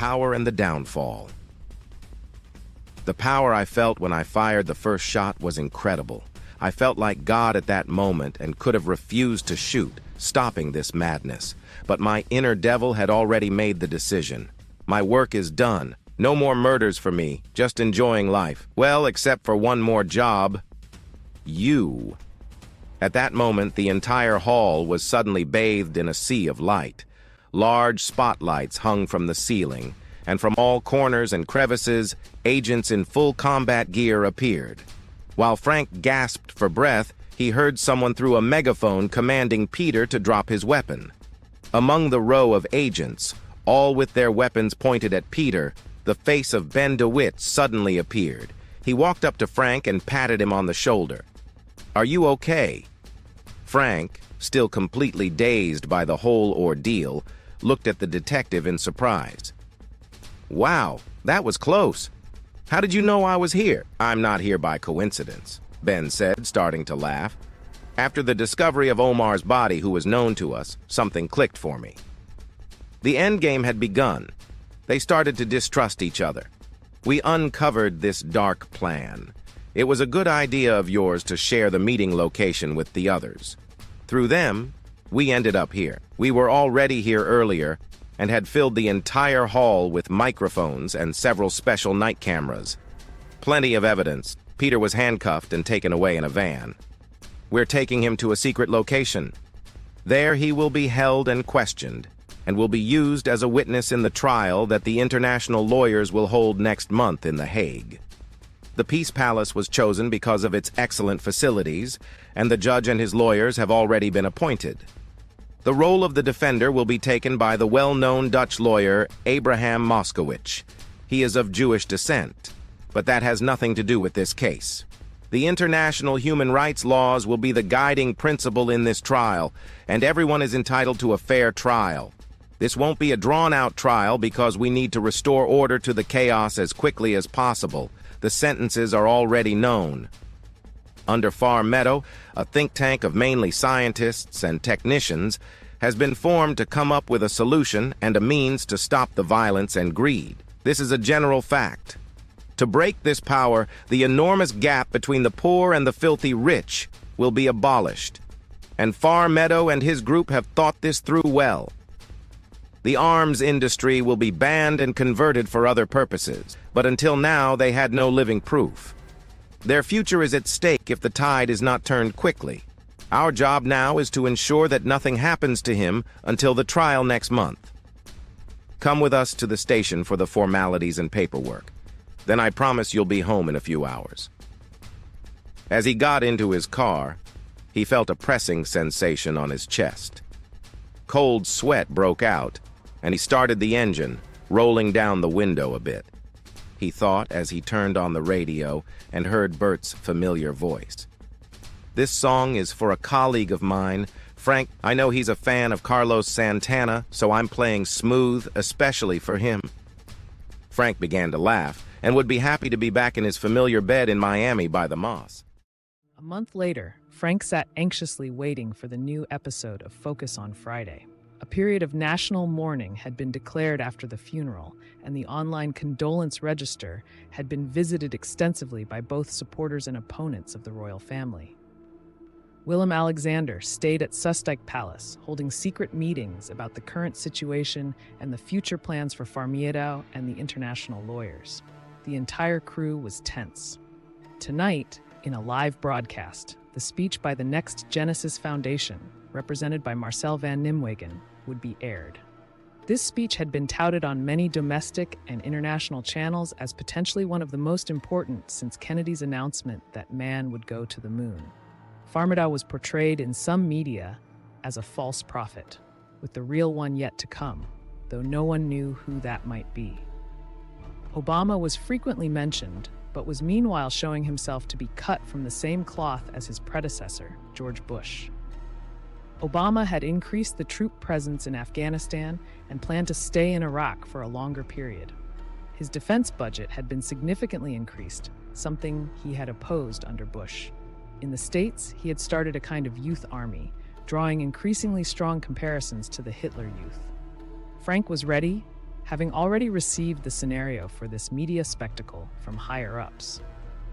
power and the downfall. The power I felt when I fired the first shot was incredible. I felt like God at that moment and could have refused to shoot, stopping this madness. But my inner devil had already made the decision. My work is done. No more murders for me, just enjoying life. Well, except for one more job. You. At that moment, the entire hall was suddenly bathed in a sea of light. Large spotlights hung from the ceiling, and from all corners and crevices, agents in full combat gear appeared. While Frank gasped for breath, he heard someone through a megaphone commanding Peter to drop his weapon. Among the row of agents, all with their weapons pointed at Peter, the face of Ben DeWitt suddenly appeared. He walked up to Frank and patted him on the shoulder. "Are you okay?" Frank, still completely dazed by the whole ordeal, looked at the detective in surprise. "Wow, that was close. How did you know I was here?" "I'm not here by coincidence," Ben said, starting to laugh. "After the discovery of Omar's body, who was known to us, something clicked for me. The endgame had begun. They started to distrust each other. We uncovered this dark plan. It was a good idea of yours to share the meeting location with the others. Through them, we ended up here. We were already here earlier and had filled the entire hall with microphones and several special night cameras. Plenty of evidence. Peter was handcuffed and taken away in a van. We're taking him to a secret location. There he will be held and questioned, and will be used as a witness in the trial that the international lawyers will hold next month in The Hague. The Peace Palace was chosen because of its excellent facilities, and the judge and his lawyers have already been appointed. The role of the defender will be taken by the well-known Dutch lawyer Abraham Moskowitz. He is of Jewish descent, but that has nothing to do with this case. The international human rights laws will be the guiding principle in this trial, and everyone is entitled to a fair trial. This won't be a drawn-out trial because we need to restore order to the chaos as quickly as possible. The sentences are already known. Under Far Meadow, a think tank of mainly scientists and technicians has been formed to come up with a solution and a means to stop the violence and greed. This is a general fact. To break this power, the enormous gap between the poor and the filthy rich will be abolished. And Far Meadow and his group have thought this through well. The arms industry will be banned and converted for other purposes, but until now they had no living proof. Their future is at stake if the tide is not turned quickly. Our job now is to ensure that nothing happens to him until the trial next month. Come with us to the station for the formalities and paperwork. Then I promise you'll be home in a few hours. As he got into his car, he felt a pressing sensation on his chest. Cold sweat broke out, and he started the engine, rolling down the window a bit. He thought as he turned on the radio and heard Bert's familiar voice. "This song is for a colleague of mine, Frank. I know he's a fan of Carlos Santana, so I'm playing Smooth especially for him." Frank began to laugh and would be happy to be back in his familiar bed in Miami by the Moss. A month later, Frank sat anxiously waiting for the new episode of Focus on Friday. A period of national mourning had been declared after the funeral, and the online condolence register had been visited extensively by both supporters and opponents of the royal family. Willem Alexander stayed at Susdijk Palace, holding secret meetings about the current situation and the future plans for Far Meadow and the international lawyers. The entire crew was tense. Tonight, in a live broadcast, the speech by the Next Genesis Foundation, represented by Marcel van Nimwegen, would be aired. This speech had been touted on many domestic and international channels as potentially one of the most important since Kennedy's announcement that man would go to the moon. Far Meadow was portrayed in some media as a false prophet, with the real one yet to come, though no one knew who that might be. Obama was frequently mentioned, but was meanwhile showing himself to be cut from the same cloth as his predecessor, George Bush. Obama had increased the troop presence in Afghanistan and planned to stay in Iraq for a longer period. His defense budget had been significantly increased, something he had opposed under Bush. In the States, he had started a kind of youth army, drawing increasingly strong comparisons to the Hitler Youth. Frank was ready, having already received the scenario for this media spectacle from higher-ups.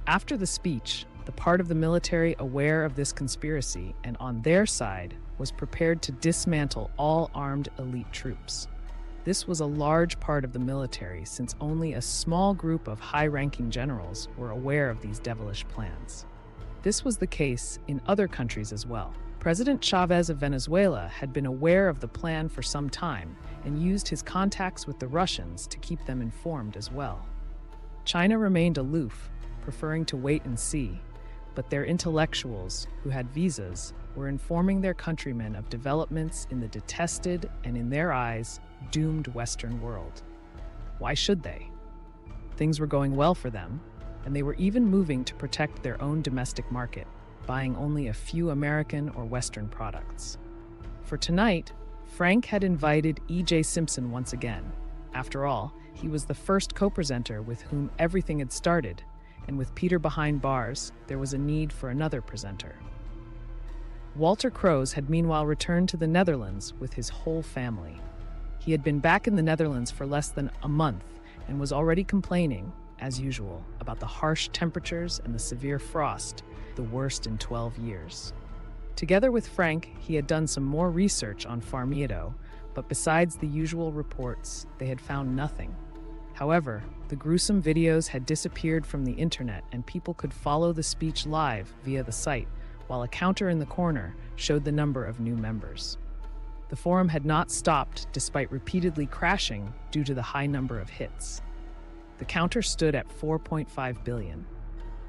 After the speech, the part of the military aware of this conspiracy and on their side was prepared to dismantle all armed elite troops. This was a large part of the military since only a small group of high-ranking generals were aware of these devilish plans. This was the case in other countries as well. President Chavez of Venezuela had been aware of the plan for some time and used his contacts with the Russians to keep them informed as well. China remained aloof, preferring to wait and see, but their intellectuals, who had visas, were informing their countrymen of developments in the detested and, in their eyes, doomed Western world. Why should they? Things were going well for them, and they were even moving to protect their own domestic market, buying only a few American or Western products. For tonight, Frank had invited E.J. Simpson once again. After all, he was the first co-presenter with whom everything had started, and with Peter behind bars, there was a need for another presenter. Walter Kroes had meanwhile returned to the Netherlands with his whole family. He had been back in the Netherlands for less than a month and was already complaining, as usual, about the harsh temperatures and the severe frost, the worst in 12 years. Together with Frank, he had done some more research on Farmiedo, but besides the usual reports, they had found nothing. However, the gruesome videos had disappeared from the internet and people could follow the speech live via the site, while a counter in the corner showed the number of new members. The forum had not stopped despite repeatedly crashing due to the high number of hits. The counter stood at 4.5 billion.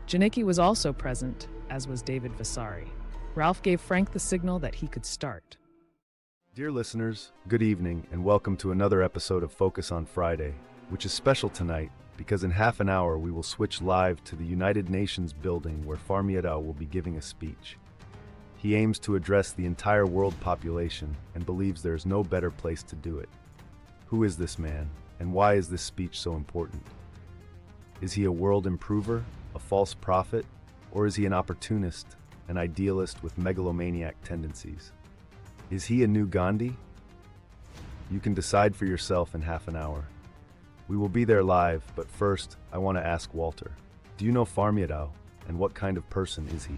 Janicki was also present, as was David Vasari. Ralph gave Frank the signal that he could start. Dear listeners, good evening and welcome to another episode of Focus on Friday, which is special tonight because in half an hour we will switch live to the United Nations building where Farmiedo will be giving a speech. He aims to address the entire world population and believes there is no better place to do it. Who is this man, and why is this speech so important? Is he a world improver, a false prophet, or is he an opportunist, an idealist with megalomaniac tendencies? Is he a new Gandhi? You can decide for yourself in half an hour. We will be there live, but first, I want to ask Walter, do you know Farmiedo, and what kind of person is he?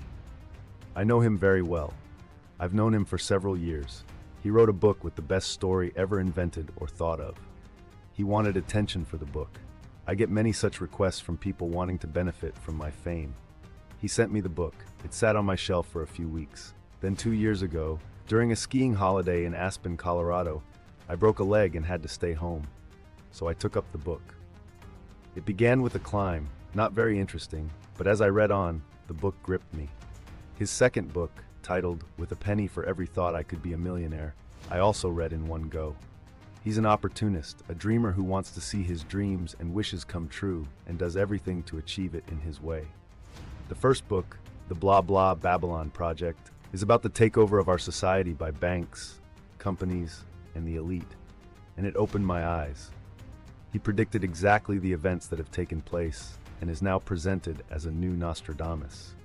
I know him very well. I've known him for several years. He wrote a book with the best story ever invented or thought of. He wanted attention for the book. I get many such requests from people wanting to benefit from my fame. He sent me the book. It sat on my shelf for a few weeks. Then 2 years ago, during a skiing holiday in Aspen, Colorado, I broke a leg and had to stay home. So I took up the book. It began with a climb, not very interesting, but as I read on, the book gripped me. His second book, titled With a Penny for Every Thought I Could Be a Millionaire, I also read in one go. He's an opportunist, a dreamer who wants to see his dreams and wishes come true and does everything to achieve it in his way. The first book, The Blah Blah Babylon Project, is about the takeover of our society by banks, companies, and the elite, and it opened my eyes. He predicted exactly the events that have taken place and is now presented as a new Nostradamus.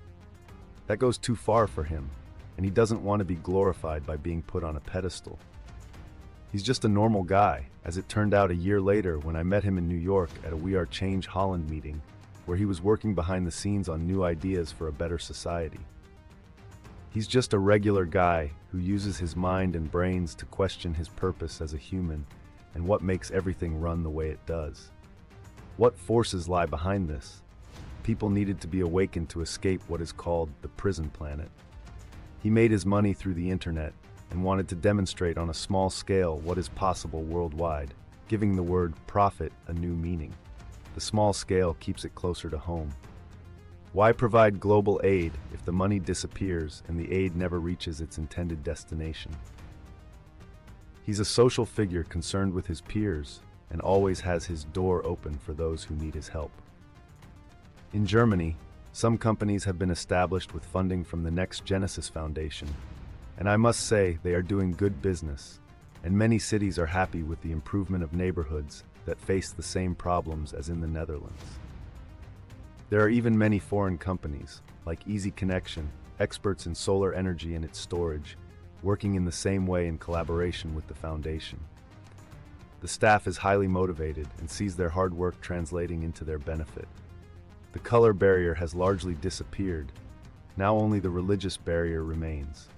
That goes too far for him, and he doesn't want to be glorified by being put on a pedestal. He's just a normal guy, as it turned out a year later when I met him in New York at a We Are Change Holland meeting, where he was working behind the scenes on new ideas for a better society. He's just a regular guy who uses his mind and brains to question his purpose as a human and what makes everything run the way it does. What forces lie behind this? People needed to be awakened to escape what is called the prison planet. He made his money through the internet and wanted to demonstrate on a small scale what is possible worldwide, giving the word profit a new meaning. The small scale keeps it closer to home. Why provide global aid if the money disappears and the aid never reaches its intended destination? He's a social figure concerned with his peers and always has his door open for those who need his help. In Germany, some companies have been established with funding from the Next Genesis Foundation, and I must say they are doing good business, and many cities are happy with the improvement of neighborhoods that face the same problems as in the Netherlands. There are even many foreign companies, like Easy Connection, experts in solar energy and its storage, working in the same way in collaboration with the foundation. The staff is highly motivated and sees their hard work translating into their benefit. The color barrier has largely disappeared. Now only the religious barrier remains.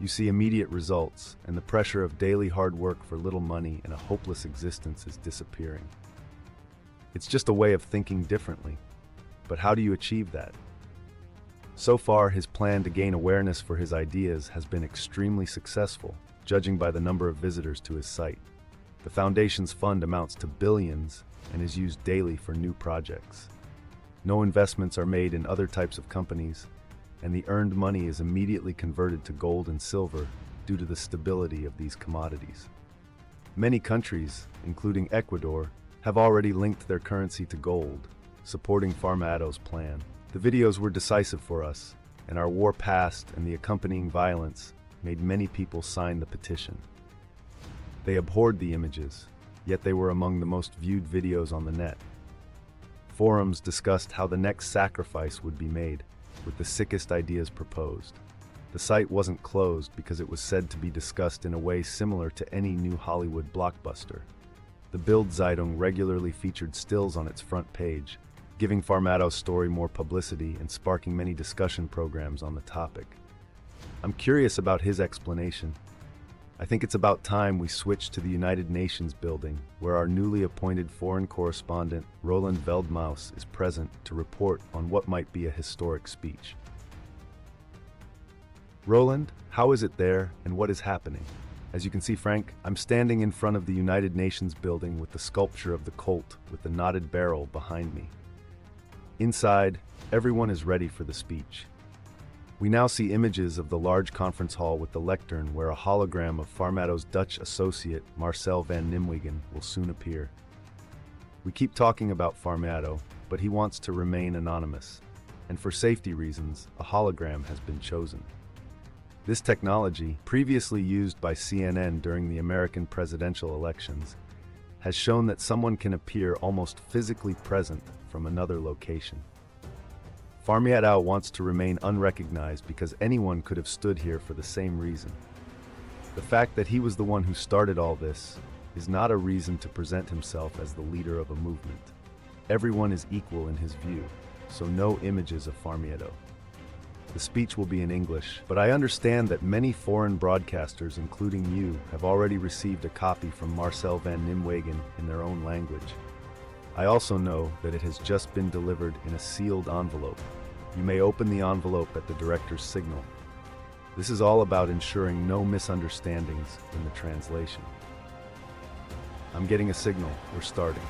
You see immediate results, and the pressure of daily hard work for little money and a hopeless existence is disappearing. It's just a way of thinking differently. But how do you achieve that? So far, his plan to gain awareness for his ideas has been extremely successful, judging by the number of visitors to his site. The foundation's fund amounts to billions and is used daily for new projects. No investments are made in other types of companies, and the earned money is immediately converted to gold and silver due to the stability of these commodities. Many countries, including Ecuador, have already linked their currency to gold, supporting Farmado's plan. The videos were decisive for us, and our war past and the accompanying violence made many people sign the petition. They abhorred the images, yet they were among the most viewed videos on the net. Forums discussed how the next sacrifice would be made, with the sickest ideas proposed. The site wasn't closed because it was said to be discussed in a way similar to any new Hollywood blockbuster. The Bild Zeitung regularly featured stills on its front page, giving Farmado's story more publicity and sparking many discussion programs on the topic. I'm curious about his explanation. I think it's about time we switch to the United Nations building, where our newly appointed foreign correspondent, Roland Veldmaus, is present to report on what might be a historic speech. Roland, how is it there, and what is happening? As you can see, Frank, I'm standing in front of the United Nations building with the sculpture of the Colt with the knotted barrel behind me. Inside, everyone is ready for the speech. We now see images of the large conference hall with the lectern where a hologram of Farmado's Dutch associate, Marcel van Nimwegen, will soon appear. We keep talking about Farmado, but he wants to remain anonymous, and for safety reasons, a hologram has been chosen. This technology, previously used by CNN during the American presidential elections, has shown that someone can appear almost physically present from another location. Farmado wants to remain unrecognized because anyone could have stood here for the same reason. The fact that he was the one who started all this is not a reason to present himself as the leader of a movement. Everyone is equal in his view, so no images of Farmado. The speech will be in English, but I understand that many foreign broadcasters, including you, have already received a copy from Marcel van Nimwegen in their own language. I also know that it has just been delivered in a sealed envelope. You may open the envelope at the director's signal. This is all about ensuring no misunderstandings in the translation. I'm getting a signal. We're starting.